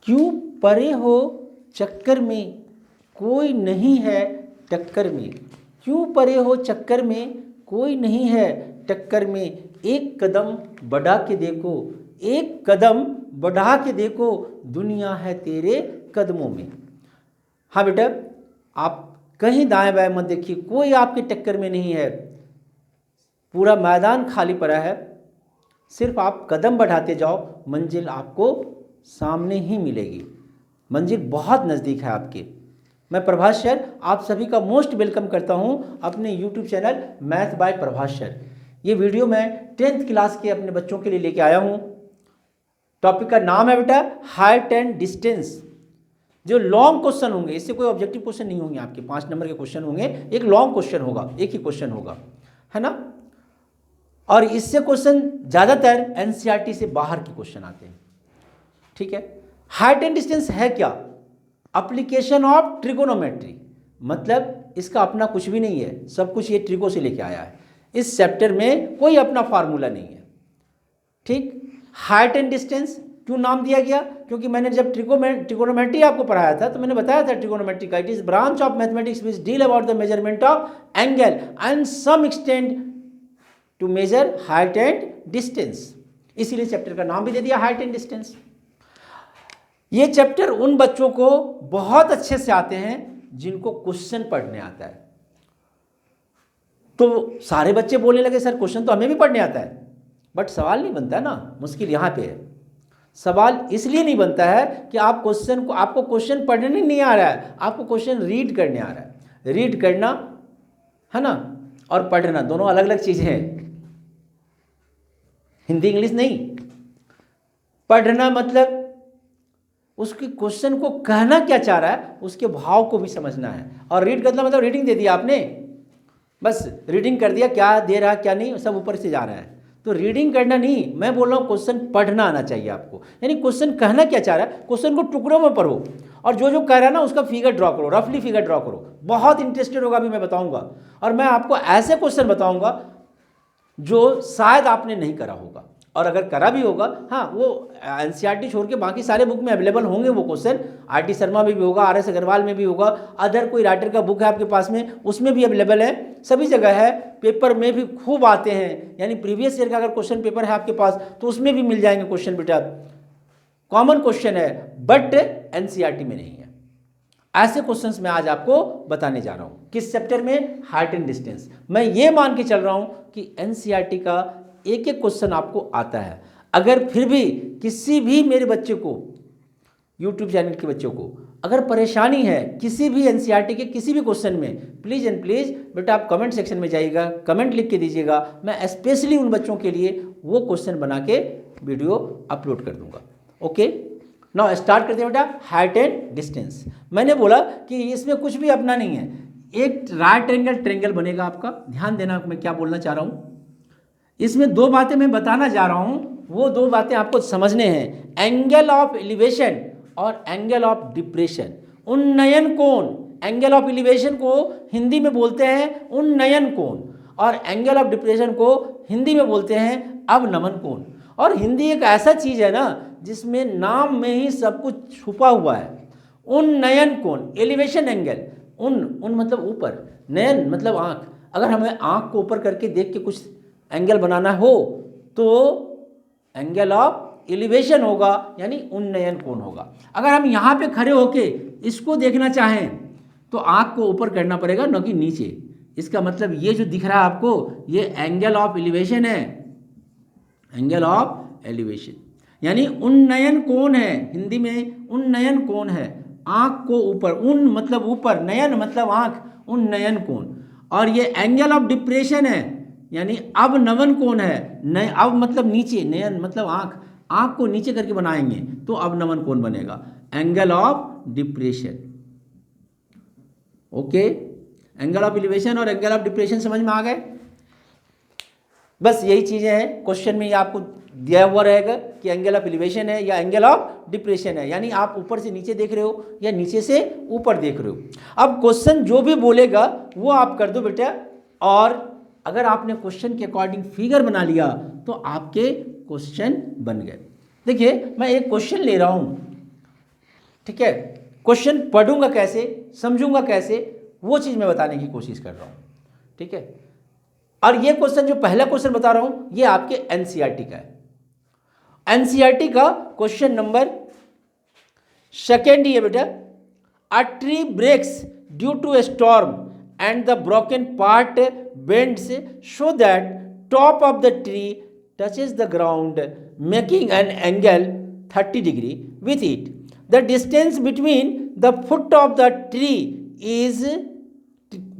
क्यों परे हो चक्कर में कोई नहीं है टक्कर में, क्यों परे हो चक्कर में कोई नहीं है टक्कर में, एक कदम बढ़ा के देखो, एक कदम बढ़ा के देखो, दुनिया है तेरे कदमों में। हाँ बेटा, आप कहीं दाएं बाएं मत देखिए, कोई आपके टक्कर में नहीं है, पूरा मैदान खाली पड़ा है, सिर्फ आप कदम बढ़ाते जाओ, मंजिल आपको सामने ही मिलेगी, मंजिल बहुत नज़दीक है आपके। मैं प्रभास सर आप सभी का मोस्ट वेलकम करता हूं अपने YouTube channel math bye Prabhas sir. ये वीडियो मैं 10th क्लास के अपने बच्चों के लिए लेके आया हूं। टॉपिक का नाम है बेटा हाइट एंड डिस्टेंस। जो लॉन्ग क्वेश्चन होंगे, इससे कोई ऑब्जेक्टिव क्वेश्चन नहीं होंगे, आपके 5 नंबर के क्वेश्चन होंगे, एक लॉन्ग क्वेश्चन होगा, एक ही क्वेश्चन होगा, है ना। और इससे क्वेश्चन ज़्यादातर एनसीईआरटी से बाहर के क्वेश्चन आते हैं, ठीक है। हाइट एंड डिस्टेंस है क्या? एप्लीकेशन ऑफ ट्रिगोनोमेट्री, मतलब इसका अपना कुछ भी नहीं है, सब कुछ ये ट्रिगो से लेके आया है। इस चैप्टर में कोई अपना फार्मूला नहीं है, ठीक। हाइट एंड डिस्टेंस क्यों नाम दिया गया? क्योंकि मैंने जब ट्रिगोनोमेट्री आपको पढ़ाया था तो मैंने बताया था ट्रिगोनोमेट्री का it is branch of mathematics which deal about the measurement of angle and some extent to measure height and distance, इसीलिए चैप्टर का नाम भी दे दिया हाइट एंड डिस्टेंस। ये चैप्टर उन बच्चों को बहुत अच्छे से आते हैं जिनको क्वेश्चन पढ़ने आता है। तो सारे बच्चे बोलने लगे सर क्वेश्चन तो हमें भी पढ़ने आता है, बट सवाल नहीं बनता है ना, मुश्किल यहाँ पे है। सवाल इसलिए नहीं बनता है कि आप क्वेश्चन को, आपको क्वेश्चन पढ़ने नहीं आ रहा है, आपको क्वेश्चन रीड करने आ रहा है। रीड करना है ना और पढ़ना दोनों अलग अलग चीजें हैं, हिंदी इंग्लिश नहीं। पढ़ना मतलब उसके क्वेश्चन को कहना क्या चाह रहा है, उसके भाव को भी समझना है। और रीड करना मतलब रीडिंग दे दिया आपने, बस रीडिंग कर दिया, क्या दे रहा क्या नहीं सब ऊपर से जा रहा है। तो रीडिंग करना नहीं, मैं बोल रहा हूँ क्वेश्चन पढ़ना आना चाहिए आपको। यानी क्वेश्चन कहना क्या चाह रहा है, क्वेश्चन को टुकड़ों में पढ़ो और जो जो कह रहा है ना उसका फिगर ड्रॉ करो, रफली फिगर ड्रॉ करो। बहुत इंटरेस्टेड होगा, अभी मैं बताऊंगा। और मैं आपको ऐसे क्वेश्चन बताऊंगा जो शायद आपने नहीं करा होगा, और अगर करा भी होगा, हाँ वो एनसीईआरटी छोड़ के बाकी सारे बुक में अवेलेबल होंगे वो क्वेश्चन। आरटी शर्मा में भी होगा, आरएस अग्रवाल में भी होगा, अदर कोई राइटर का बुक है आपके पास में उसमें भी अवेलेबल है, सभी जगह है। पेपर में भी खूब आते हैं, यानी प्रीवियस ईयर का अगर क्वेश्चन पेपर है आपके पास तो उसमें भी मिल जाएंगे क्वेश्चन बेटा। कॉमन क्वेश्चन है बट एनसीईआरटी में नहीं है। ऐसे क्वेश्चंस मैं आज आपको बताने जा रहा हूं। किस चैप्टर में? Height and distance. मैं ये मान के चल रहा हूं कि एनसीईआरटी का एक एक क्वेश्चन आपको आता है। अगर फिर भी किसी भी मेरे बच्चे को, यूट्यूब चैनल के बच्चों को अगर परेशानी है किसी भी एनसीईआरटी के किसी भी क्वेश्चन में, प्लीज़ एंड प्लीज़ बेटा आप कमेंट सेक्शन में जाइएगा, कमेंट लिख के दीजिएगा। मैं स्पेशली उन बच्चों के लिए वो क्वेश्चन बना के वीडियो अपलोड कर दूंगा। ओके, नाउ स्टार्ट करते हैं बेटा हाइट एंड डिस्टेंस। मैंने बोला कि इसमें कुछ भी अपना नहीं है, एक राइट एंगल ट्रायंगल बनेगा आपका। ध्यान देना मैं क्या बोलना चाह रहा हूँ। इसमें दो बातें मैं बताना जा रहा हूं, वो दो बातें आपको समझने हैं, एंगल ऑफ एलिवेशन और एंगल ऑफ डिप्रेशन। उन्नयन कोण, एंगल ऑफ एलिवेशन को हिंदी में बोलते हैं उन्नयन कोण, और एंगल ऑफ डिप्रेशन को हिंदी में बोलते हैं अवनमन कोण। और हिंदी एक ऐसा चीज है ना जिसमें नाम में ही सब कुछ छुपा हुआ है। उन्नयन कोण, एलिवेशन एंगल, उन मतलब ऊपर, नयन मतलब आंख। अगर हमें आंख को ऊपर करके देख के कुछ एंगल बनाना हो तो एंगल ऑफ एलिवेशन होगा, यानी उन्नयन कोण होगा। अगर हम यहाँ पे खड़े होके इसको देखना चाहें तो आंख को ऊपर करना पड़ेगा, न कि नीचे। इसका मतलब ये जो दिख रहा है आपको, ये एंगल ऑफ एलिवेशन है, एंगल ऑफ एलिवेशन यानी उन्नयन कोण है। हिंदी में उन्नयन कोण है, आंख को ऊपर, उन मतलब ऊपर, नयन मतलब आंख, उन्नयन कोण। और ये एंगल ऑफ डिप्रेशन है यानी अवनमन कोण है। नय अव मतलब नीचे, नयन मतलब आंख, आंख को नीचे करके बनाएंगे तो अवनमन कोण बनेगा, angle of depression. Okay, angle of elevation और एंगल ऑफ डिप्रेशन समझ में आ गए। बस यही चीजें हैं, क्वेश्चन में ये आपको दिया हुआ रहेगा कि एंगल ऑफ एलिवेशन है या एंगल ऑफ डिप्रेशन है, यानी आप ऊपर से नीचे देख रहे हो या नीचे से ऊपर देख रहे हो। अब क्वेश्चन जो भी बोलेगा वो आप कर दो बेटा, और अगर आपने क्वेश्चन के अकॉर्डिंग फिगर बना लिया तो आपके क्वेश्चन बन गए। देखिए मैं एक क्वेश्चन ले रहा हूं, ठीक है, क्वेश्चन पढ़ूंगा कैसे, समझूंगा कैसे, वो चीज़ मैं बताने की कोशिश कर रहा हूँ। ठीक है, और ये क्वेश्चन जो पहला क्वेश्चन बता रहा हूँ ये आपके एनसीईआरटी का है। एनसीईआरटी का क्वेश्चन नंबर सेकेंड ही है बेटा, a tree breaks due to a storm and the broken part bends so that top of the tree touches the ground making an angle 30 degree with it. The distance between the foot of the tree is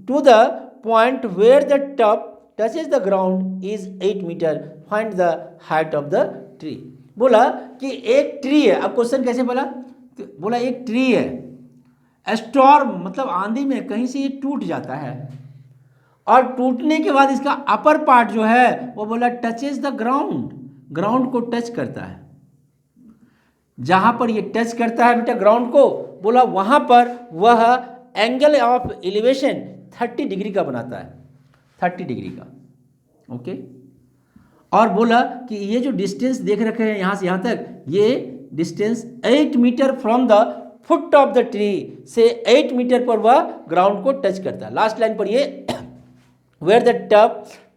to the point where the top touches the ground is 8 meter. Find the height of the tree. बोला कि एक tree है। अब question कैसे बोला, बोला एक tree है, स्टॉर्म मतलब आंधी में कहीं से ये टूट जाता है और टूटने के बाद इसका अपर पार्ट जो है वो बोला टचेस द ग्राउंड, ग्राउंड को टच करता है। जहां पर ये टच करता है बेटा ग्राउंड को, बोला वहां पर वह एंगल ऑफ एलिवेशन 30 डिग्री का बनाता है, 30 डिग्री का। ओके, और बोला कि ये जो डिस्टेंस देख रखे हैं यहां से यहां तक, ये distance 8 metre from the foot of the tree से 8 मीटर पर वह ग्राउंड को टच करता है। लास्ट लाइन पर ये where the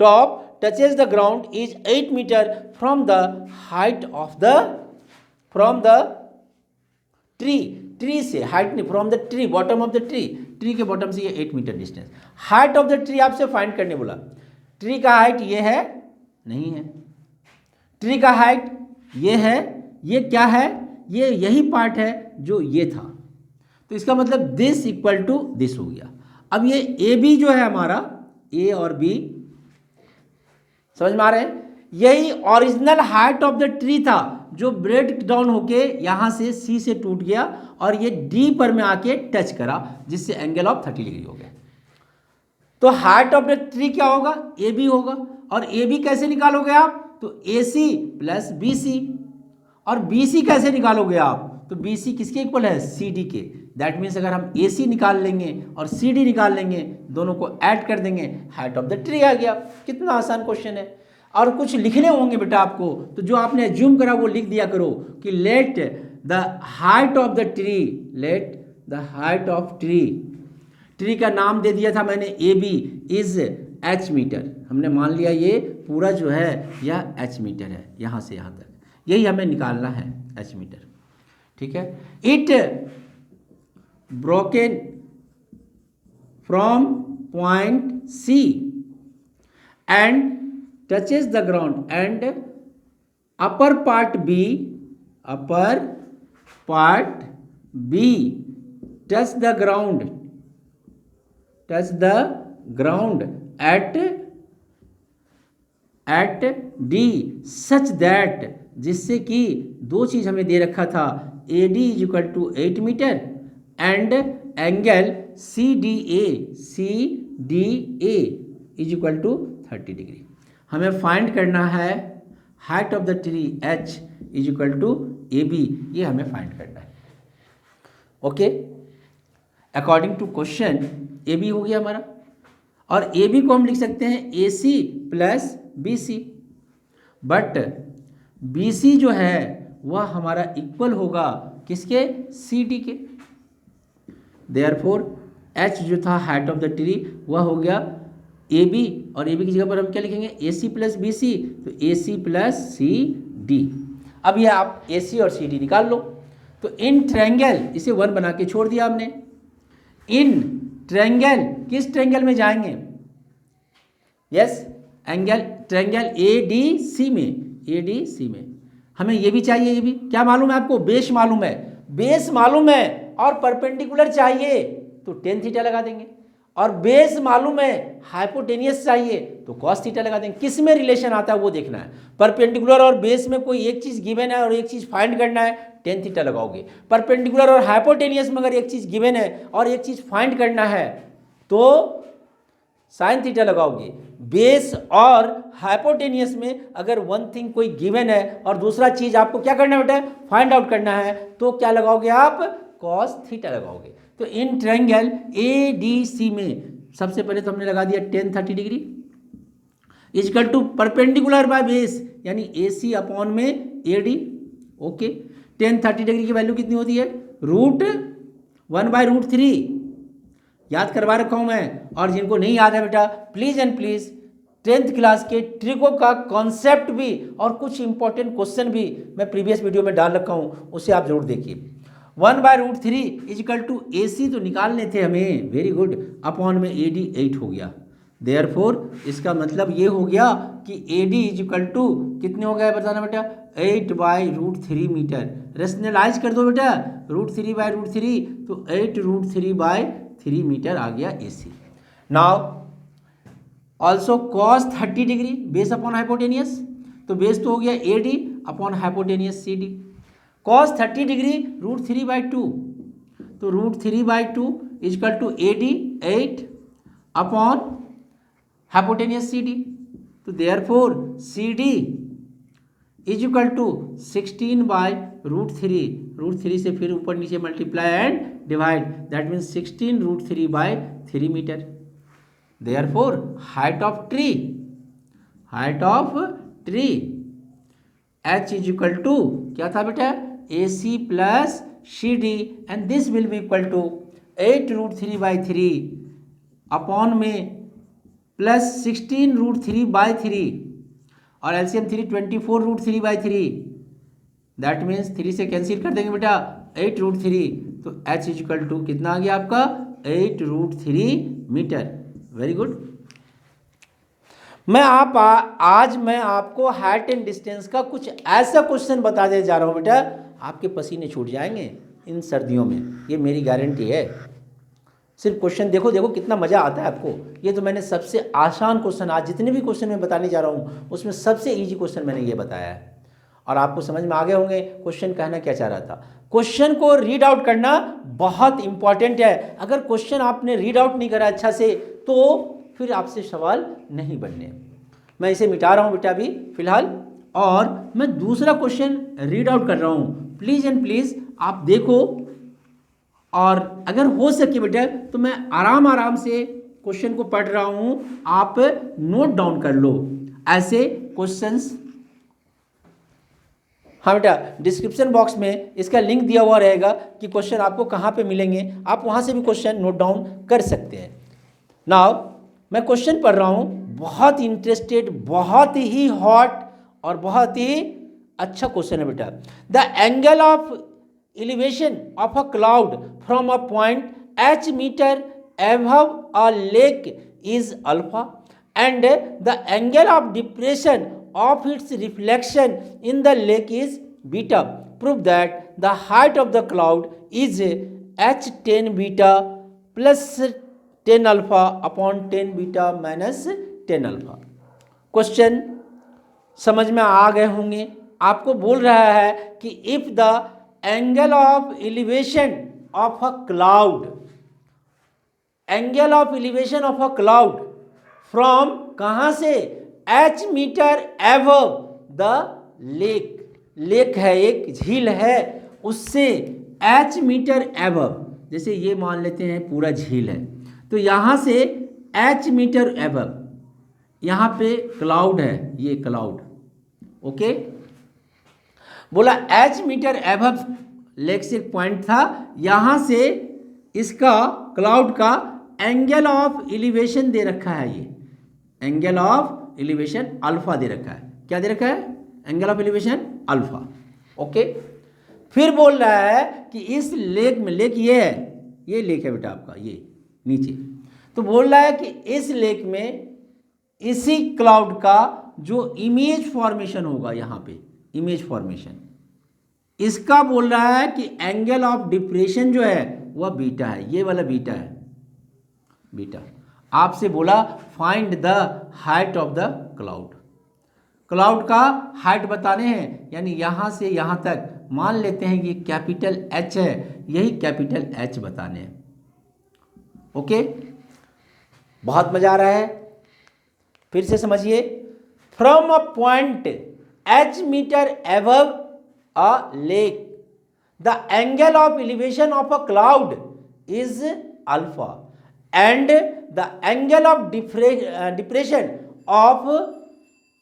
top touches the ground is 8 metre from the height of the, from the tree, tree से हाइट नहीं, from the tree, bottom of the tree, tree के बॉटम से ये 8 metre distance. Height of the tree आपसे find करने बोला। Tree का height ये है नहीं है, ट्री का हाइट ये है, ये क्या है, ये यही पार्ट है जो ये था, तो इसका मतलब दिस इक्वल टू दिस हो गया। अब ये ए बी जो है हमारा, ए और बी समझ में आ रहे हैं, यही original height of the tree था जो ब्रेक डाउन होके यहां से सी से टूट गया और ये डी पर में आके टच करा, जिससे एंगल ऑफ 30 डिग्री हो गया। तो हाइट ऑफ द ट्री क्या होगा, ए बी होगा। और ए बी कैसे निकालोगे आप, तो ए सी प्लस बी सी। और बी सी कैसे निकालोगे आप, तो बी सी किसके इक्वल है, सी डी के। दैट मीन्स अगर हम ए सी निकाल लेंगे और सी डी निकाल लेंगे, दोनों को ऐड कर देंगे, हाइट ऑफ द ट्री आ गया। कितना आसान क्वेश्चन है। और कुछ लिखने होंगे बेटा आपको, तो जो आपने एज्यूम करा वो लिख दिया करो कि let the height of the tree, let the height of tree, tree का नाम दे दिया था मैंने A B, is H metre. हमने मान लिया ये पूरा जो है यह एच मीटर है, यहाँ से यहाँ तक, यही हमें निकालना है एच मीटर। ठीक है, it broken from point C and touches the ground and upper part B touch the ground at D such that, जिससे कि दो चीज हमें दे रखा था, AD is equal to 8 metre and angle CDA is equal to 30 degree. हमें find करना है height of the tree h is equal to A B, ये हमें फाइंड करना है। Okay, according to question A B हो गया हमारा, और ए बी को हम लिख सकते हैं A C plus B C, but B C जो है वह हमारा इक्वल होगा किसके, सी डी के। देयरफॉर h जो था हाइट ऑफ द ट्री वह हो गया ए बी, और ए बी की जगह पर हम क्या लिखेंगे, ए सी प्लस बी सी, तो ए सी प्लस सी डी। अब ये आप ए सी और सी डी निकाल लो। तो इन ट्रायंगल, इसे 1 बना के छोड़ दिया हमने। इन ट्रायंगल, किस ट्रायंगल में जाएंगे, yes angle triangle A D C में, ए डी सी में हमें ये भी चाहिए, ये भी क्या मालूम है आपको, बेस मालूम है, बेस मालूम है और परपेंडिकुलर चाहिए तो tan थीटा लगा देंगे, और बेस मालूम है हाइपोटेनियस चाहिए तो कॉस थीटा लगा देंगे। किस में रिलेशन आता है वो देखना है। परपेंडिकुलर और बेस में कोई एक चीज़ गिवन है और एक चीज़ फाइंड करना है, tan थीटा लगाओगे। परपेंडिकुलर और हाइपोटेनियस में अगर एक चीज़ गिवन है और एक चीज़ फाइंड करना है तो sin थीटा लगाओगे। बेस और हाइपोटेनियस में अगर वन थिंग कोई गिवन है और दूसरा चीज़ आपको क्या करना है बेटा, फाइंड आउट करना है, तो क्या लगाओगे आप, कॉस थीटा लगाओगे। तो in triangle A D C में सबसे पहले तो हमने लगा दिया tan 30 degree is equal to perpendicular by base, यानी ए सी अपॉन में A D. Okay, tan 30 degree की वैल्यू कितनी होती है, 1/√3 याद करवा रखा हूँ मैं। और जिनको नहीं याद है बेटा, please and please 10th class के ट्रिको का कॉन्सेप्ट भी और कुछ इंपॉर्टेंट क्वेश्चन भी मैं प्रीवियस वीडियो में डाल रखा हूँ, उसे आप जरूर देखिए। 1/√3 इजिकल टू AC तो निकालने थे हमें, वेरी गुड, अपॉन में AD 8 हो गया। देयरफॉर इसका मतलब ये हो गया कि AD इजिकल टू कितने हो गए बताना बेटा, 8/√3 मीटर। रेशनलाइज कर दो बेटा, √3/√3 तो 8√3/3 मीटर आ गया AC। Now also cos 30 degree base upon hypotenuse, तो बेस तो हो गया AD upon hypotenuse CD। cos 30 degree √3/2, तो √3/2 is equal to AD 8 upon hypotenuse CD। तो therefore CD is equal to 16/√3, √3 से फिर ऊपर नीचे multiply and divide, that means 16√3/3 metre. Therefore height of tree H is equal to क्या था बेटा, AC plus CD and this will be equal to 8√3/3 upon में plus 16√3/3 और LCM 3 24√3/3, दैट मीन्स 3 से कैंसिल कर देंगे बेटा 8√3, तो H is equal to कितना आ गया आपका 8√3 मीटर। Very good. आज मैं आपको हाइट एंड डिस्टेंस का कुछ ऐसा क्वेश्चन बता दे जा रहा हूँ बेटा, आपके पसीने छूट जाएंगे इन सर्दियों में, ये मेरी गारंटी है। सिर्फ क्वेश्चन देखो कितना मज़ा आता है आपको। ये तो मैंने सबसे आसान क्वेश्चन, आज जितने भी क्वेश्चन मैं बताने जा रहा हूँ उसमें सबसे ईजी क्वेश्चन मैंने ये बताया है, और आपको समझ में आ गए होंगे क्वेश्चन कहना क्या चाह रहा था। क्वेश्चन को रीड आउट करना बहुत इंपॉर्टेंट है। अगर क्वेश्चन आपने रीड आउट नहीं करा अच्छा से तो फिर आपसे सवाल नहीं बनने। मैं इसे मिटा रहा हूँ बेटा अभी फिलहाल, और मैं दूसरा क्वेश्चन रीड आउट कर रहा हूँ। प्लीज़ एंड प्लीज़ आप देखो, और अगर हो सके बेटा तो मैं आराम से क्वेश्चन को पढ़ रहा हूँ, आप नोट डाउन कर लो ऐसे क्वेश्चंस। हाँ बेटा, डिस्क्रिप्शन बॉक्स में इसका लिंक दिया हुआ रहेगा कि क्वेश्चन आपको कहाँ पे मिलेंगे, आप वहाँ से भी क्वेश्चन नोट डाउन कर सकते हैं। नाउ मैं क्वेश्चन पढ़ रहा हूँ, बहुत इंटरेस्टेड, बहुत ही हॉट और बहुत ही अच्छा क्वेश्चन है बेटा। The angle of elevation of a cloud from a point h metre above a lake is alpha and the angle of depression of its reflection in the lake is beta. Prove that the height of the cloud is h 10 beta plus 10 alpha upon 10 beta minus 10 alpha। Question समझ में आ गए होंगे। आपको बोल रहा है कि if the angle of elevation of a cloud, angle of elevation of a cloud from कहाँ से, h metre above the lake, lake है एक झील है, उससे h मीटर एबव, जैसे ये मान लेते हैं पूरा झील है, तो यहाँ से h मीटर एबव, यहाँ पे क्लाउड है, ये क्लाउड, ओके। बोला h मीटर एबव लेक से एक पॉइंट था, यहाँ से इसका क्लाउड का एंगल ऑफ एलिवेशन दे रखा है, ये एंगल ऑफ एलिवेशन अल्फा दे रखा है। क्या दे रखा है, angle of elevation alpha, okay. फिर बोल रहा है कि इस लेक में, लेक ये है, ये लेक है बेटा आपका, ये नीचे, तो बोल रहा है कि इस लेक में इसी क्लाउड का जो इमेज फॉर्मेशन होगा, यहाँ पे इमेज फॉर्मेशन, इसका बोल रहा है कि एंगल ऑफ डिप्रेशन जो है वह बीटा है, ये वाला बीटा है, बीटा। आपसे बोला find the height of the cloud, cloud का हाइट बताने हैं, यानी यहाँ से यहाँ तक मान लेते हैं कि ये कैपिटल H है, यही कैपिटल H बताने हैं, ओके। बहुत मजा आ रहा है, फिर से समझिए। From a point h metre above a lake, the angle of elevation of a cloud is alpha and the angle of depression of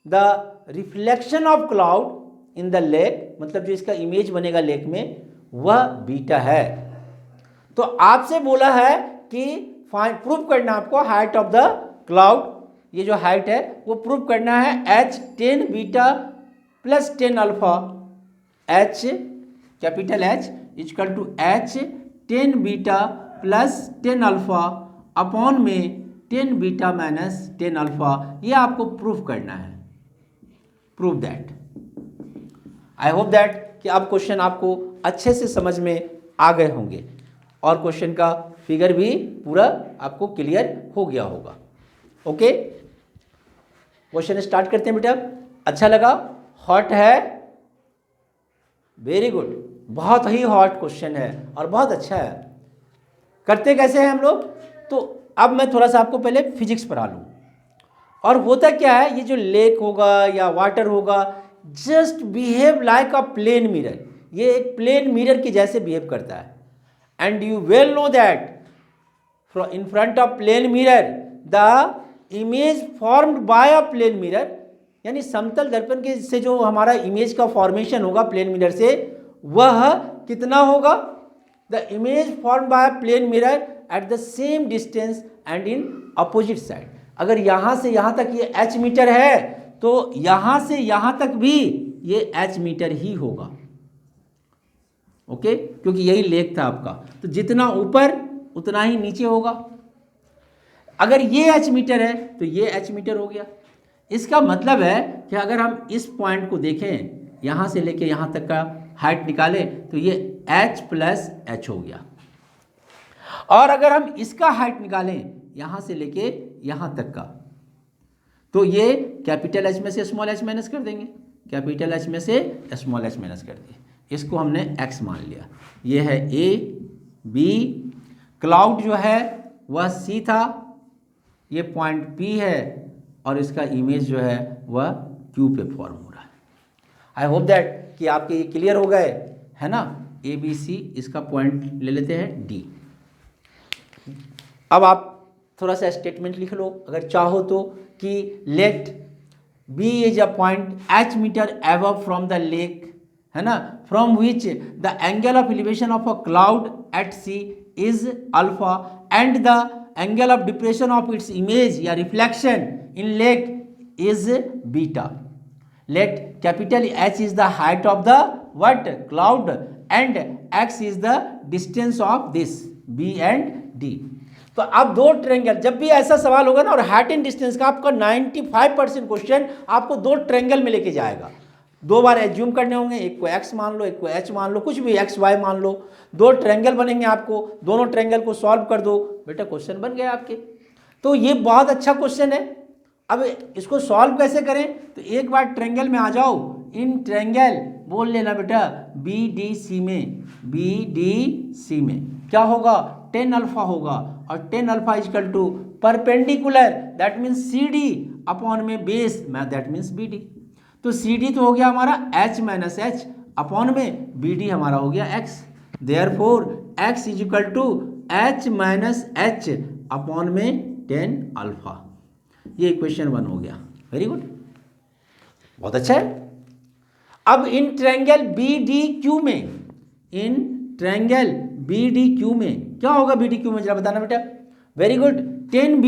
the reflection of cloud in the lake, मतलब जो इसका इमेज बनेगा lake में वह beta है। तो आपसे बोला है कि प्रूफ करना आपको हाइट ऑफ द क्लाउड, ये जो हाइट है वो प्रूफ करना है h 10 beta plus 10 alpha, h capital H equal to h 10 beta plus 10 alpha upon में 10 बीटा माइनस 10 अल्फा, ये आपको प्रूफ करना है। Prove that. I hope that कि अब क्वेश्चन आपको अच्छे से समझ में आ गए होंगे और क्वेश्चन का फिगर भी पूरा आपको क्लियर हो गया होगा। ओके, क्वेश्चन स्टार्ट करते हैं बेटा। अच्छा लगा? हॉट है? वेरी गुड, बहुत ही हॉट क्वेश्चन है और बहुत अच्छा है। करते कैसे हैं हम लोग? तो अब मैं थोड़ा सा आपको पहले फिजिक्स पढ़ा लूँ। और होता क्या है, ये जो लेक होगा या वाटर होगा, just behave like a plane mirror, ये एक प्लेन मिरर के जैसे बिहेव करता है। And you well know that in front of plane mirror the image formed by a plane mirror, यानी समतल दर्पण के से जो हमारा इमेज का फॉर्मेशन होगा प्लेन मिरर से, वह कितना होगा? The image form by plane mirror at the same distance and in opposite side. अगर यहाँ से यहाँ तक ये h मीटर है तो यहाँ से यहाँ तक भी ये h मीटर ही होगा। ओके, क्योंकि यही लेक था आपका, तो जितना ऊपर उतना ही नीचे होगा। अगर ये h मीटर है तो ये h मीटर हो गया। इसका मतलब है कि अगर हम इस पॉइंट को देखें, यहाँ से लेके यहाँ तक का हाइट निकालें तो ये h प्लस h हो गया। और अगर हम इसका हाइट निकालें यहाँ से लेके यहाँ तक का, तो ये कैपिटल H में से स्मॉल h माइनस कर देंगे, कैपिटल H में से स्मॉल h माइनस कर दिए। इसको हमने x मान लिया। ये है A, B, क्लाउड जो है वह C था, ये पॉइंट P है और इसका इमेज जो है वह Q पे फॉर्म हो रहा है। आई होप दैट कि आपके ये क्लियर हो गए, है ना। A B C, इसका पॉइंट ले लेते हैं D। अब आप थोड़ा सा स्टेटमेंट लिख लो अगर चाहो तो, कि let B is a point h metre above from the lake, है ना, from which the angle of elevation of a cloud at C is alpha and the angle of depression of its image या reflection in lake is beta. Let capital H is the height of the what cloud and x is the distance of this B and D. तो अब दो triangle, जब भी ऐसा सवाल होगा ना और हाइट एंड डिस्टेंस का, आपका 95% क्वेश्चन आपको दो ट्रेंगल में लेके जाएगा। दो बार एज्यूम करने होंगे, एक को x मान लो, एक को h मान लो, कुछ भी x y मान लो, दो ट्रायंगल बनेंगे आपको, दोनों ट्रायंगल को सॉल्व कर दो, बेटा क्वेश्चन बन गए आपके। तो ये बहुत अच्छा क्वेश्चन है। अब इसको सॉल्व कैसे करें? तो एक बार ट्रायंगल में आ जाओ, इन ट्रायंगल बोल लेना बेटा BDC में, BDC में क्या होगा? 10 अल्फा होगा और 10 alpha equal to perpendicular, that means CD upon में बेस, दैट मीन्स BD। तो CD तो हो गया हमारा h माइनस h अपॉन में BD हमारा हो गया x। Therefore x is equal to h minus h upon में 10 अल्फा। ये इक्वेशन 1 हो गया। वेरी गुड, बहुत अच्छा है। अब इन ट्रायंगल BDQ में, इन ट्रायंगल BDQ में क्या होगा? BDQ में जरा बताना बेटा। Very good, 10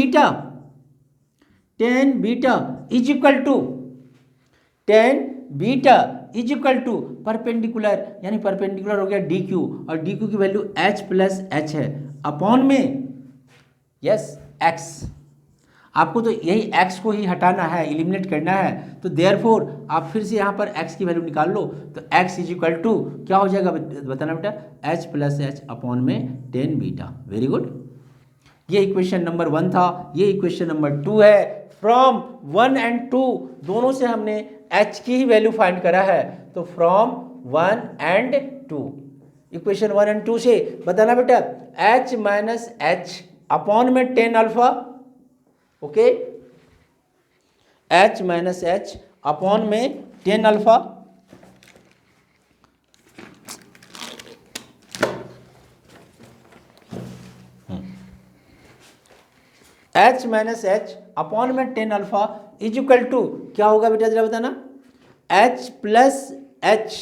beta is equal to 10 beta is equal to perpendicular, यानी परपेंडिकुलर हो गया DQ और DQ की वैल्यू h प्लस h है अपॉन में यस x। आपको तो यही x को ही हटाना है, एलिमिनेट करना है। तो देयरफॉर आप फिर से यहाँ पर x की वैल्यू निकाल लो, तो x इज इक्वल टू क्या हो जाएगा बताना बेटा? h प्लस h अपॉन में 10 बीटा। वेरी गुड, ये इक्वेशन नंबर 1 था। ये इक्वेशन नंबर 2 है। फ्रॉम 1 एंड 2 दोनों से हमने h की ही वैल्यू फाइंड करा है, तो फ्रॉम 1 एंड 2, इक्वेशन 1 एंड 2 से बताना बेटा h माइनस h अपॉन में 10 alpha. Okay, h minus h upon में 10 alpha. h minus h upon में 10 अल्फा इज इक्वल टू क्या होगा बेटा जरा बताना? h प्लस h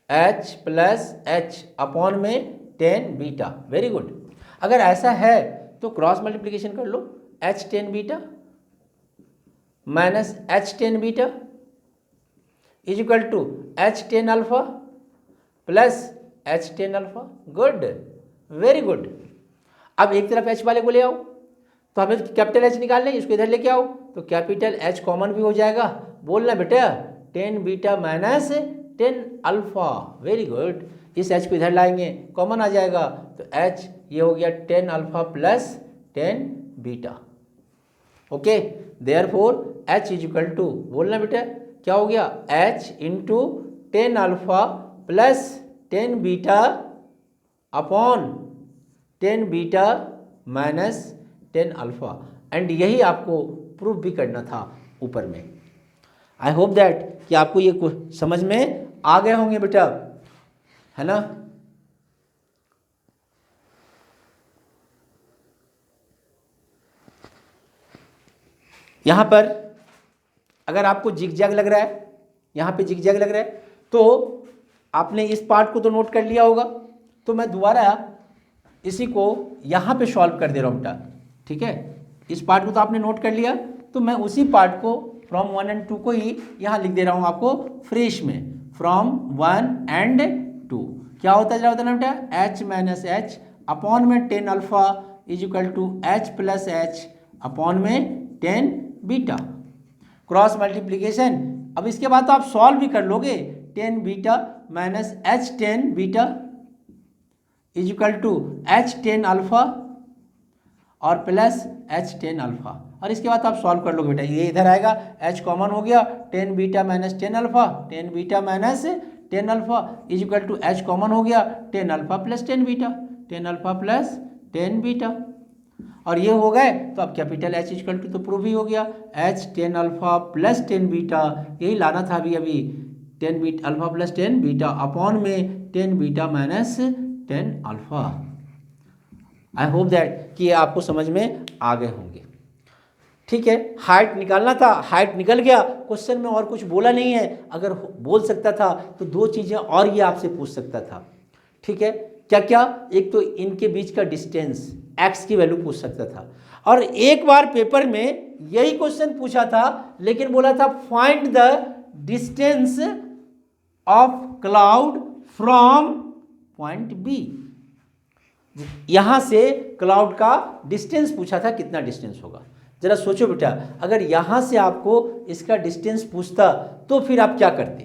H प्लस एच अपॉन में 10 बीटा। Very good. अगर ऐसा है तो क्रॉस मल्टीप्लीकेशन कर लो, H 10 beta minus H 10 beta is equal to H 10 alpha plus H 10 alpha. Good, very good. अब एक तरफ H वाले को ले आओ, तो हमें कैपिटल H निकालना है, इसको इधर लेके आओ तो कैपिटल H कॉमन भी हो जाएगा। बोलना बेटा 10 beta minus 10 alpha. Very good. इस H को इधर लाएंगे, कॉमन आ जाएगा तो H ये हो गया 10 alpha plus 10 beta. Okay, therefore H is equal to, बोलना बेटा क्या हो गया, H into 10 alpha plus 10 beta upon 10 beta minus 10 alpha. And यही आपको प्रूफ भी करना था ऊपर में। आई होप दैट कि आपको ये समझ में आ गए होंगे बेटा, है ना। यहां पर अगर आपको जिगजैग लग रहा है, यहाँ पे जिगजैग लग रहा है, तो आपने इस पार्ट को तो नोट कर लिया होगा, तो मैं दोबारा इसी को यहाँ पे सॉल्व कर दे रहा हूँ बेटा। ठीक है, इस पार्ट को तो आपने नोट कर लिया, तो मैं उसी पार्ट को फ्रॉम 1 एंड 2 को ही यहाँ लिख दे रहा हूँ आपको फ्रेश में, फ्रॉम 1 एंड 2। क्या होता है ना बेटा, H माइनस एच अपॉन में 10 alpha is equal to H प्लस एच अपॉन में 10 बीटा। क्रॉस मल्टीप्लीकेशन, अब इसके बाद तो आप सॉल्व भी कर लोगे। 10 beta minus H 10 beta is equal to H 10 alpha और प्लस H 10 अल्फा, और इसके बाद आप सॉल्व कर लोगे बेटा। ये इधर आएगा, H कॉमन हो गया, 10 beta minus 10 alpha, 10 beta minus 10 alpha is equal to H common हो गया, 10 alpha plus 10 beta, 10 alpha plus 10 beta, और ये हो गए तो अब कैपिटल H इक्वल टू तो प्रूफ ही हो गया, H 10 अल्फा प्लस 10 बीटा, यही लाना था अभी 10 beta alpha plus 10 beta upon में 10 beta minus 10 alpha. I hope that कि ये आपको समझ में आ गए होंगे। ठीक है, हाइट निकालना था, हाइट निकल गया, क्वेश्चन में और कुछ बोला नहीं है। अगर बोल सकता था तो 2 चीज़ें और ये आपसे पूछ सकता था। ठीक है, क्या क्या, एक तो इनके बीच का डिस्टेंस x की वैल्यू पूछ सकता था, और एक बार पेपर में यही क्वेश्चन पूछा था, लेकिन बोला था find the distance of cloud from point B. यहां से क्लाउड का डिस्टेंस पूछा था, कितना डिस्टेंस होगा। जरा सोचो बेटा, अगर यहां से आपको इसका डिस्टेंस पूछता तो फिर आप क्या करते,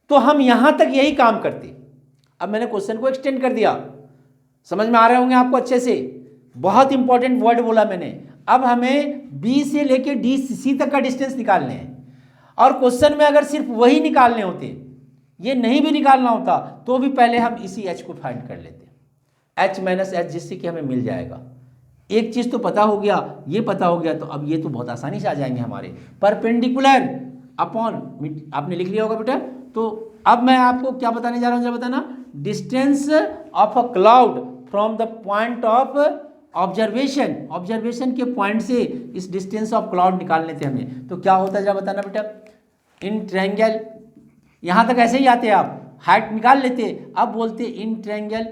तो हम यहां तक यही काम करते। अब मैंने क्वेश्चन को एक्सटेंड कर दिया, समझ में आ रहे होंगे आपको अच्छे से। बहुत इंपॉर्टेंट वर्ड बोला मैंने। अब हमें बी से लेके डी सी तक का डिस्टेंस निकालने हैं, और क्वेश्चन में अगर सिर्फ वही निकालने होते, ये नहीं भी निकालना होता, तो भी पहले हम इसी एच को फाइंड कर लेते, एच माइनस एच, जिससे कि हमें मिल जाएगा। एक चीज तो पता हो गया, ये पता हो गया, तो अब ये तो बहुत आसानी से आ जाएंगे हमारे, परपेंडिकुलर अपॉन, आपने लिख लिया होगा बेटा। तो अब मैं आपको क्या बताने जा रहा हूं, जरा बताना, distance of a cloud from the point of observation, observation के पॉइंट से इस डिस्टेंस ऑफ क्लाउड निकालने थे हमें। तो क्या होता है जरा बताना बेटा। इन ट्रायंगल, यहां तक ऐसे ही आते आप, हाइट निकाल लेते, अब बोलते in triangle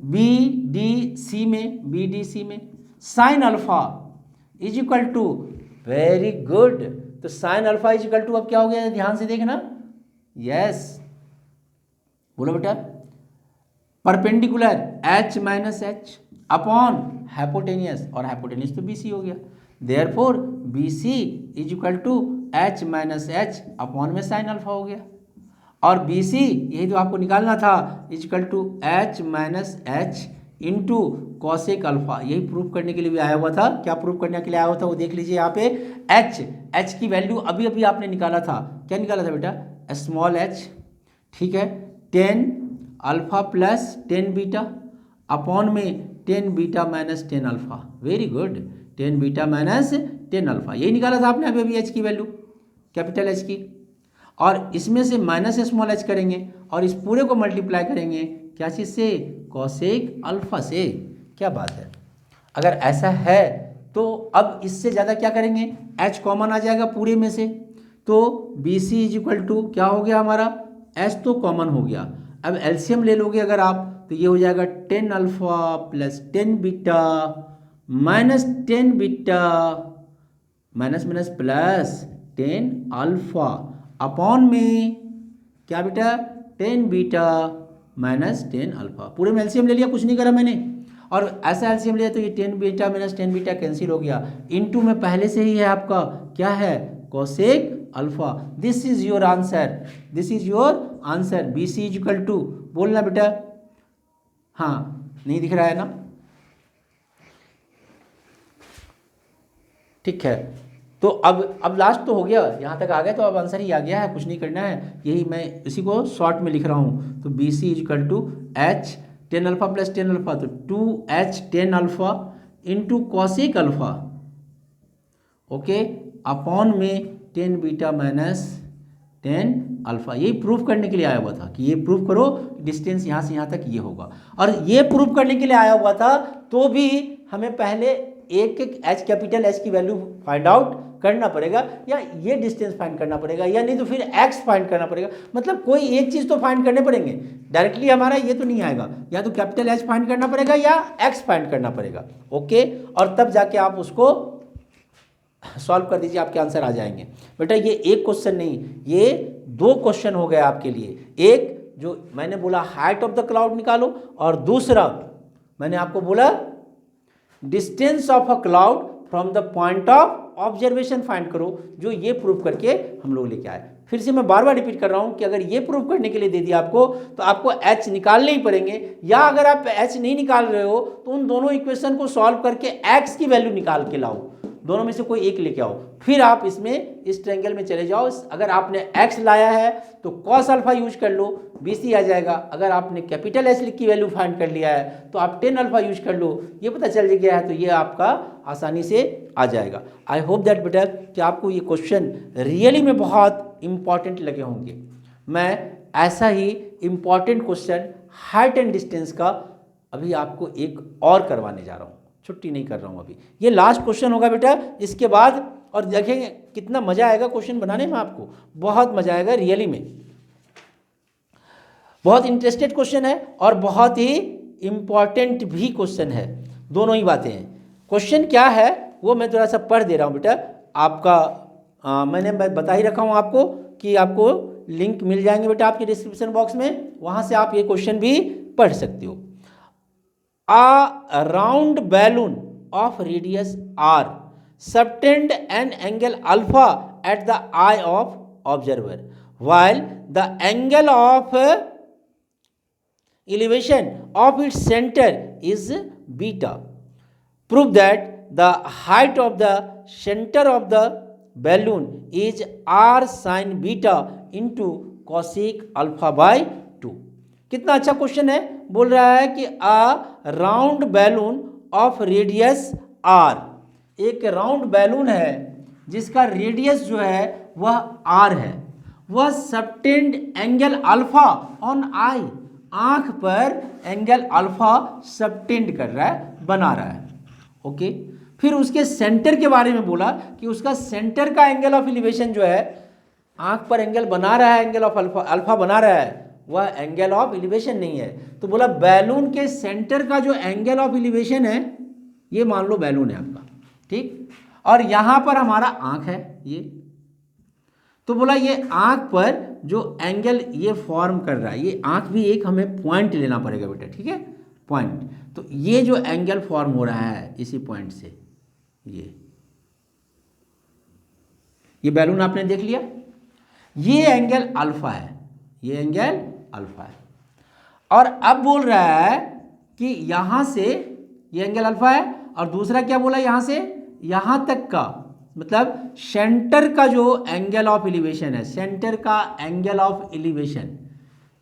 B D C में, बी डी सी में sine alpha is equal to, very good, तो sine alpha is equal to अब क्या हो गया, ध्यान से देखना, यस बोलो बेटा, perpendicular H minus H upon hypotenuse, और हाइपोटेनियस तो BC हो गया, therefore BC is equal to H minus H upon में साइन अल्फा हो गया, और BC यही तो आपको निकालना था, is equal to H minus H into cosec alpha. यही प्रूफ करने के लिए भी आया हुआ था। क्या प्रूफ करने के लिए आया हुआ था वो देख लीजिए यहाँ पे। H की वैल्यू अभी अभी आपने निकाला था, क्या निकाला था बेटा, स्मॉल h, ठीक है, 10 अल्फा प्लस 10 बीटा अपॉन में 10 beta minus 10 alpha. Very good, 10 beta minus 10 alpha, यही निकाला था आपने अभी h की वैल्यू, कैपिटल H की, और इसमें से माइनस स्मॉल h करेंगे और इस पूरे को मल्टीप्लाई करेंगे क्या चीज़ से, कॉसेक अल्फा से। क्या बात है। अगर ऐसा है तो अब इससे ज़्यादा क्या करेंगे, h कॉमन आ जाएगा पूरे में से, तो BC इज इक्वल टू क्या हो गया हमारा, एच तो कॉमन हो गया। अब एलसीएम ले लोगे अगर आप तो ये हो जाएगा 10 alpha plus 10 beta minus 10 beta minus minus plus 10 alpha upon में क्या बेटा 10 बीटा माइनस 10 अल्फा। पूरे में एलसीएम ले लिया, कुछ नहीं करा मैंने, और ऐसा एलसीएम लिया तो ये 10 बीटा माइनस 10 बीटा कैंसिल हो गया। इनटू में पहले से ही है आपका क्या है cosec alpha. This is your answer, this is your answer. B C is equal to बोलना बेटा, हाँ नहीं दिख रहा है ना, ठीक है। तो अब लास्ट तो हो गया, यहाँ तक आ गए तो अब आंसर ही आ गया है, कुछ नहीं करना है। यही मैं इसी को शॉर्ट में लिख रहा हूँ। तो B C is equal to H 10 alpha plus 10 alpha तो 2h 10 alpha into cosec alpha, okay, upon में 10 बीटा माइनस 10 अल्फा। यही प्रूफ करने के लिए आया हुआ था कि ये प्रूफ करो डिस्टेंस यहाँ से यहाँ तक ये होगा। और ये प्रूफ करने के लिए आया हुआ था तो भी हमें पहले एक एक एच कैपिटल एच की वैल्यू फाइंड आउट करना पड़ेगा, या ये डिस्टेंस फाइंड करना पड़ेगा, या नहीं तो फिर एक्स फाइंड करना पड़ेगा। मतलब कोई एक चीज़ तो फाइंड करने पड़ेंगे, डायरेक्टली हमारा ये तो नहीं आएगा, या तो कैपिटल एच फाइंड करना पड़ेगा या एक्स फाइंड करना पड़ेगा, ओके। और तब जाके आप उसको सॉल्व कर दीजिए, आपके आंसर आ जाएंगे। बेटा ये एक क्वेश्चन नहीं, ये 2 क्वेश्चन हो गए आपके लिए। एक जो मैंने बोला हाइट ऑफ द क्लाउड निकालो, और दूसरा मैंने आपको बोला distance of a cloud from the point of observation find करो, जो ये प्रूफ करके हम लोग लेके आए। फिर से मैं बार बार रिपीट कर रहा हूं कि अगर ये प्रूफ करने के लिए दे दिया आपको तो आपको एच निकालने ही पड़ेंगे, या अगर आप एच नहीं निकाल रहे हो तो उन दोनों इक्वेशन को सॉल्व करके एक्स की वैल्यू निकाल के लाओ, दोनों में से कोई एक लेके आओ, फिर आप इसमें इस ट्रायंगल में चले जाओ। अगर आपने एक्स लाया है तो कॉस अल्फा यूज कर लो, BC आ जाएगा। अगर आपने कैपिटल एच की वैल्यू फाइंड कर लिया है तो आप 10 अल्फा यूज कर लो, ये पता चल गया है तो ये आपका आसानी से आ जाएगा। आई होप दैट बेटा कि आपको ये क्वेश्चन रियली में बहुत इंपॉर्टेंट लगे होंगे। मैं ऐसा ही important question height and distance का अभी आपको एक और करवाने जा रहा हूँ, छुट्टी नहीं कर रहा हूँ अभी। ये लास्ट क्वेश्चन होगा बेटा, इसके बाद और देखेंगे कितना मज़ा आएगा क्वेश्चन बनाने में, आपको बहुत मज़ा आएगा रियली में। बहुत इंटरेस्टेड क्वेश्चन है और बहुत ही इंपॉर्टेंट भी क्वेश्चन है, दोनों ही बातें हैं। क्वेश्चन क्या है वो मैं थोड़ा सा पढ़ दे रहा हूँ बेटा आपका। मैंने बता ही रखा हूँ आपको कि आपको लिंक मिल जाएंगे बेटा आपके डिस्क्रिप्शन बॉक्स में, वहाँ से आप ये क्वेश्चन भी पढ़ सकते हो। A round balloon of radius r subtend an angle alpha at the eye of observer, while the angle of elevation of its center is beta. Prove that the height of the center of the balloon is r sin beta into cosec alpha by 2. कितना अच्छा question है। बोल रहा है कि a round balloon of radius R, एक round balloon है जिसका रेडियस जो है वह आर है, वह subtend angle alpha on eye, आंख पर एंगल अल्फा सबटेंड कर रहा है, बना रहा है, ओके। फिर उसके सेंटर के बारे में बोला कि उसका सेंटर का एंगल ऑफ एलिवेशन जो है, आंख पर एंगल बना रहा है, एंगल ऑफ अल्फा बना रहा है, वह एंगल ऑफ एलिवेशन नहीं है। तो बोला बैलून के सेंटर का जो एंगल ऑफ एलिवेशन है, ये मान लो बैलून है आपका, ठीक, और यहां पर हमारा आंख है ये। तो बोला ये आंख पर जो एंगल ये फॉर्म कर रहा है, ये आंख भी एक हमें पॉइंट लेना पड़ेगा बेटा, ठीक है, पॉइंट। तो ये जो एंगल फॉर्म हो रहा है इसी पॉइंट से, ये बैलून आपने देख लिया, ये एंगल अल्फा है, ये एंगल अल्फा है। और अब बोल रहा है कि यहां से ये एंगल अल्फा है, और दूसरा क्या बोला, यहां से यहां तक का, मतलब सेंटर का जो एंगल ऑफ एलिवेशन है, सेंटर का एंगल ऑफ एलिवेशन,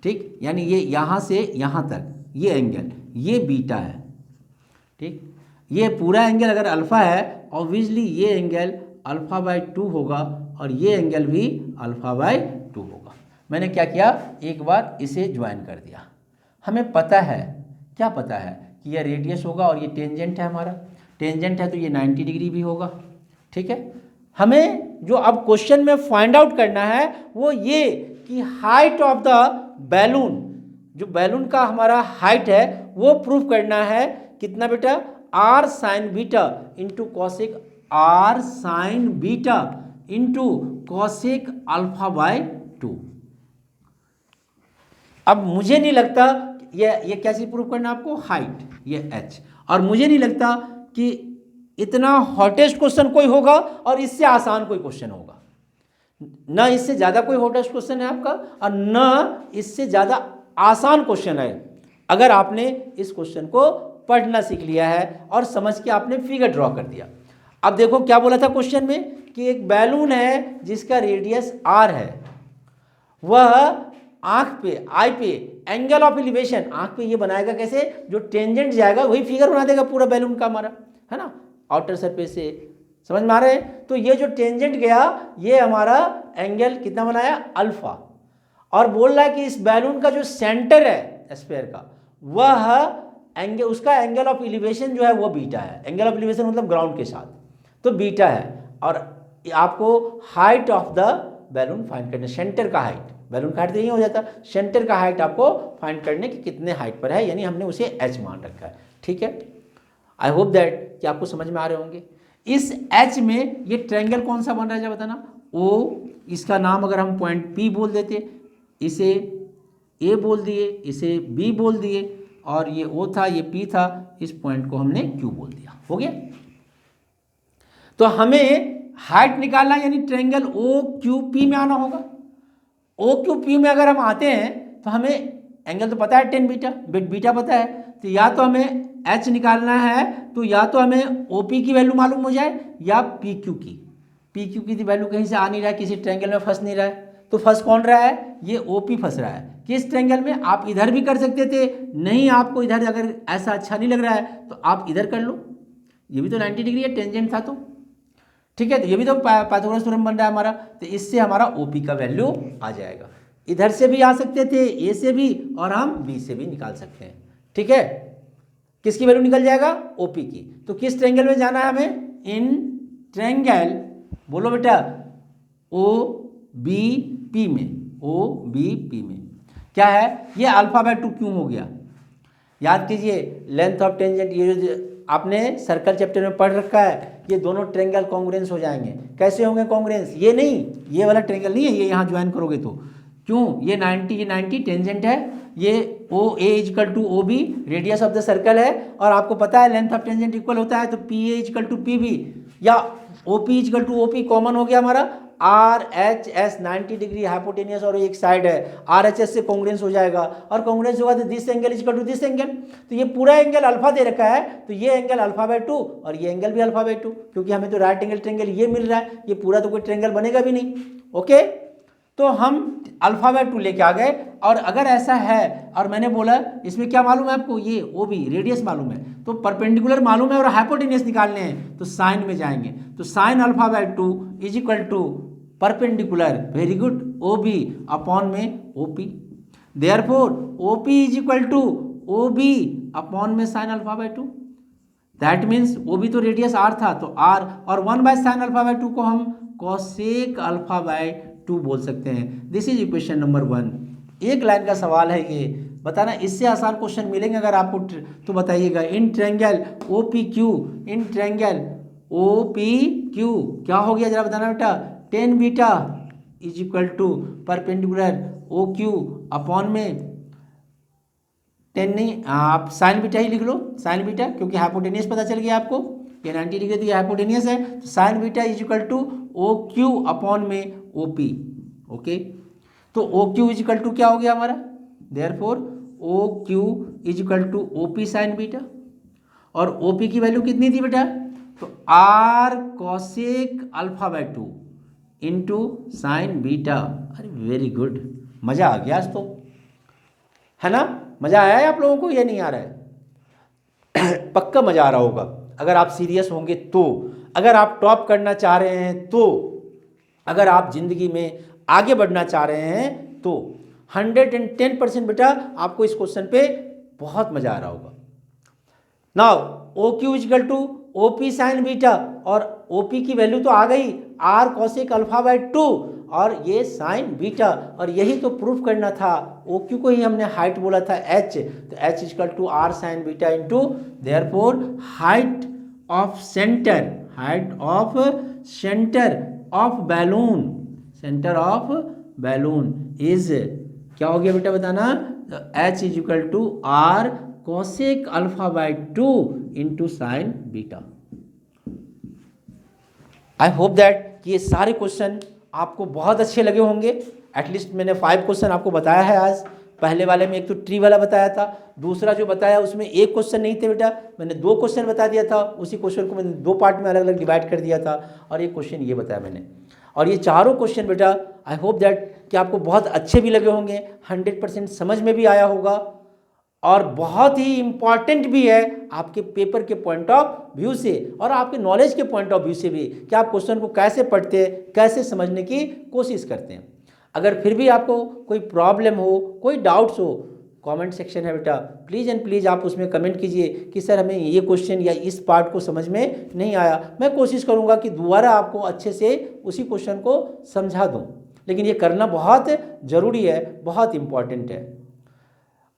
ठीक, यानी ये यहां से यहां तक ये एंगल, ये बीटा है, ठीक। ये पूरा एंगल अगर अल्फा है, ऑब्वियसली ये एंगल अल्फा बाय 2 होगा, और ये एंगल भी अल्फा बाय 2 होगा। मैंने क्या किया, एक बार इसे ज्वाइन कर दिया। हमें पता है, क्या पता है कि यह रेडियस होगा और ये टेंजेंट है हमारा, टेंजेंट है तो ये 90 डिग्री भी होगा, ठीक है। हमें जो अब क्वेश्चन में फाइंड आउट करना है वो ये कि हाइट ऑफ द बैलून, जो बैलून का हमारा हाइट है वो प्रूफ करना है कितना बेटा, R sine beta into cosec R sine beta into cosec alpha by 2। अब मुझे नहीं लगता ये क्या चीज प्रूव करना आपको, हाइट, ये एच, और मुझे नहीं लगता कि इतना हॉटेस्ट क्वेश्चन कोई होगा और इससे आसान कोई क्वेश्चन होगा। ना इससे ज़्यादा कोई हॉटेस्ट क्वेश्चन है आपका और ना इससे ज़्यादा आसान क्वेश्चन है, अगर आपने इस क्वेश्चन को पढ़ना सीख लिया है और समझ के आपने फिगर ड्रॉ कर दिया। अब देखो क्या बोला था क्वेश्चन में कि एक बैलून है जिसका रेडियस आर है, वह आंख पे, आई पे एंगल ऑफ एलिवेशन, आंख पे ये बनाएगा कैसे, जो टेंजेंट जाएगा वही फिगर बना देगा पूरा बैलून का हमारा, है ना, आउटर सरफेस से, समझ में आ रहा है। तो ये जो टेंजेंट गया ये हमारा एंगल कितना बनाया, अल्फा, और बोल रहा है कि इस बैलून का जो सेंटर है स्फीयर का वह एंगल, उसका एंगल ऑफ एलिवेशन जो है वो बीटा है। एंगल ऑफ एलिवेशन मतलब ग्राउंड के साथ, तो बीटा है। और आपको height of the balloon find करना, सेंटर का हाइट, बैलून का हाइट तो यही हो जाता, सेंटर का हाइट आपको फाइंड करने की कितने हाइट पर है, यानी हमने उसे एच मान रखा है। ठीक है, आई होप दैट कि आपको समझ में आ रहे होंगे। इस एच में ये ट्रायंगल कौन सा बन रहा है जब बताना, ओ, इसका नाम अगर हम पॉइंट पी बोल देते, इसे ए बोल दिए, इसे बी बोल दिए, और ये ओ था, ये पी था, इस पॉइंट को हमने क्यू बोल दिया, हो गया। तो हमें हाइट निकालना यानी ट्रायंगल ओ क्यू पी में आना होगा। ओ क्यू पी में अगर हम आते हैं तो हमें एंगल तो पता है 10 बीटा, बीटा पता है, तो या तो हमें एच निकालना है, तो या तो हमें ओ पी की वैल्यू मालूम हो जाए या पी क्यू की वैल्यू कहीं से आ नहीं रहा है, किसी ट्रायंगल में फंस नहीं रहा है। तो फंस कौन रहा है, ये ओ पी फंस रहा है किस ट्रायंगल में। आप इधर भी कर सकते थे, नहीं आपको इधर अगर ऐसा अच्छा नहीं लग रहा है तो आप इधर कर लो, ये भी तो 90 डिग्री है, टेंजेंट था तो, ठीक है, तो ये भी तो पाइथागोरस थ्योरम बन रहा है हमारा, तो इससे हमारा ओपी का वैल्यू आ जाएगा। इधर से भी आ सकते थे, ए से भी, और हम बी से भी निकाल सकते हैं। ठीक है, किसकी वैल्यू निकल जाएगा, ओपी की। तो किस ट्रायंगल में जाना है हमें, इन ट्रायंगल, बोलो बेटा, ओ बी पी में, ओ बी पी में क्या है, ये अल्फा बाय 2 क्यों हो गया, याद कीजिए, लेंथ ऑफ टेंजेंट, ये जो आपने सर्कल चैप्टर में पढ़ रखा है, ये दोनों ट्रायंगल कॉन्ग्रुएंस हो जाएंगे। कैसे होंगे कॉन्ग्रुएंस, ये नहीं, ये वाला ट्रायंगल नहीं है, ये यहाँ ज्वाइन करोगे तो, क्यों, ये 90, ये 90 टेंजेंट है, ये O A equal to O B radius of the circle है, और आपको पता है लेंथ ऑफ टेंजेंट इक्वल होता है, तो P A equal to P B, या O P equal to O P common हो गया हमारा, R H S 90 degree hypotenuse और एक साइड है, आर एच एस से कॉन्ग्रुएंस हो जाएगा, और कॉन्ग्रुएंस होगा तो this angle equal to this angle. तो ये पूरा एंगल अल्फा दे रखा है, तो ये एंगल अल्फा बाय 2 और ये एंगल भी अल्फा बाय 2, क्योंकि हमें तो राइट एंगल ट्रायंगल ये मिल रहा है, ये पूरा तो कोई ट्रायंगल बनेगा भी नहीं। ओके, तो हम अल्फा बाय 2 लेके आ गए। और अगर ऐसा है, और मैंने बोला इसमें क्या मालूम है आपको, ये ओ बी रेडियस मालूम है, तो परपेंडिकुलर मालूम है और हाइपोटेनियस निकालने हैं, तो साइन में जाएंगे, तो sine alpha by 2 is equal to perpendicular, very good, O B upon में O P, therefore O P is equal to O B upon में sine alpha by 2, that means O B तो radius R था, तो are और 1 by sine alpha by 2 को हम cosec alpha by 2 बोल सकते हैं। This is equation number 1। एक लाइन का सवाल है ये, बताना इससे आसान क्वेश्चन मिलेंगे अगर आपको तो बताइएगा। In triangle O P Q, in triangle O P Q क्या हो गया जरा बताना बेटा, 10 beta is equal to perpendicular O Q upon में 10 नहीं, आप साइन बीटा ही लिख लो, साइन बीटा, क्योंकि हाइपोटेनियस पता चल गया आपको, ये 90 डिग्री तो ये हाइपोटेनियस है, तो sine beta is equal to O Q upon में ओ पी। ओके, तो O Q is equal to क्या हो गया हमारा, therefore O Q is equal to O P sine beta, और ओ पी की वैल्यू कितनी थी बेटा, तो R cosec alpha by 2 into sine beta. अरे वेरी गुड, मज़ा आ गया आज तो, है ना, मज़ा आया है आप लोगों को, ये नहीं आ रहा है पक्का मज़ा आ रहा होगा अगर आप सीरियस होंगे तो, अगर आप टॉप करना चाह रहे हैं तो, अगर आप जिंदगी में आगे बढ़ना चाह रहे हैं तो 110% बेटा आपको इस क्वेश्चन पे बहुत मज़ा आ रहा होगा। Now O Q equal to O P sine beta, और ओ पी की वैल्यू तो आ गई आर कॉसेक अल्फा बाय 2, और ये साइन बीटा, और यही तो प्रूफ करना था। ओ क्यू को ही हमने हाइट बोला था h, तो h equal to R sine beta into therefore height of centre, height of centre of balloon, centre of balloon is क्या हो गया बेटा बताना, h is equal to R cosec alpha by 2 into sine beta. I hope that कि ये सारे question आपको बहुत अच्छे लगे होंगे। एटलीस्ट मैंने 5 क्वेश्चन आपको बताया है आज। पहले वाले में एक तो ट्री वाला बताया था, दूसरा जो बताया उसमें एक क्वेश्चन नहीं थे बेटा, मैंने 2 क्वेश्चन बता दिया था, उसी क्वेश्चन को मैंने 2 पार्ट में अलग अलग डिवाइड कर दिया था, और एक क्वेश्चन ये बताया मैंने। और ये चारों क्वेश्चन बेटा आई होप दैट कि आपको बहुत अच्छे भी लगे होंगे, 100% समझ में भी आया होगा, और बहुत ही इम्पॉर्टेंट भी है आपके पेपर के पॉइंट ऑफ व्यू से और आपके नॉलेज के पॉइंट ऑफ व्यू से भी, कि आप क्वेश्चन को कैसे पढ़ते हैं, कैसे समझने की कोशिश करते हैं। अगर फिर भी आपको कोई प्रॉब्लम हो, कोई डाउट्स हो, कमेंट सेक्शन है बेटा, प्लीज़ एंड प्लीज़ आप उसमें कमेंट कीजिए कि सर हमें ये क्वेश्चन या इस पार्ट को समझ में नहीं आया। मैं कोशिश करूँगा कि दोबारा आपको अच्छे से उसी क्वेश्चन को समझा दूँ, लेकिन ये करना बहुत ज़रूरी है, बहुत इम्पॉर्टेंट है।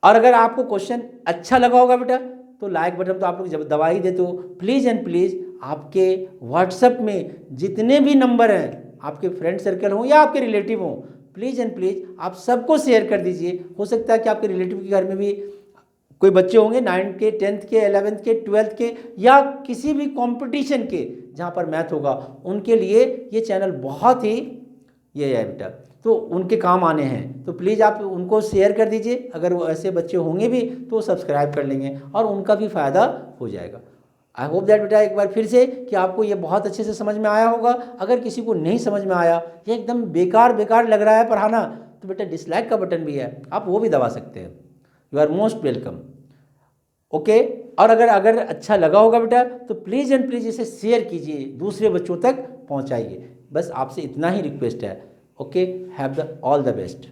और अगर आपको क्वेश्चन अच्छा लगा होगा बेटा तो लाइक बटन तो आप लोग जब दबा ही देते हो, प्लीज़ एंड प्लीज़ आपके व्हाट्सएप में जितने भी नंबर हैं, आपके फ्रेंड सर्कल हो या आपके रिलेटिव हो, प्लीज़ एंड प्लीज़ आप सबको शेयर कर दीजिए। हो सकता है कि आपके रिलेटिव के घर में भी कोई बच्चे होंगे 9th के, 10th के, 11th के, 12th के, या किसी भी कंपटीशन के जहाँ पर मैथ होगा, उनके लिए ये चैनल बहुत ही ये है बेटा, तो उनके काम आने हैं। तो प्लीज़ आप उनको शेयर कर दीजिए, अगर वो ऐसे बच्चे होंगे भी तो सब्सक्राइब कर लेंगे और उनका भी फ़ायदा हो जाएगा। आई होप दैट बेटा एक बार फिर से कि आपको ये बहुत अच्छे से समझ में आया होगा। अगर किसी को नहीं समझ में आया, ये एकदम बेकार लग रहा है पढ़ाना, तो बेटा डिसलाइक का बटन भी है, आप वो भी दबा सकते हैं। You are most welcome. Okay, और अगर अच्छा लगा होगा बेटा तो प्लीज़ एंड प्लीज़ इसे शेयर कीजिए, दूसरे बच्चों तक पहुँचाइए। बस आपसे इतना ही रिक्वेस्ट है। Okay, have the all the best.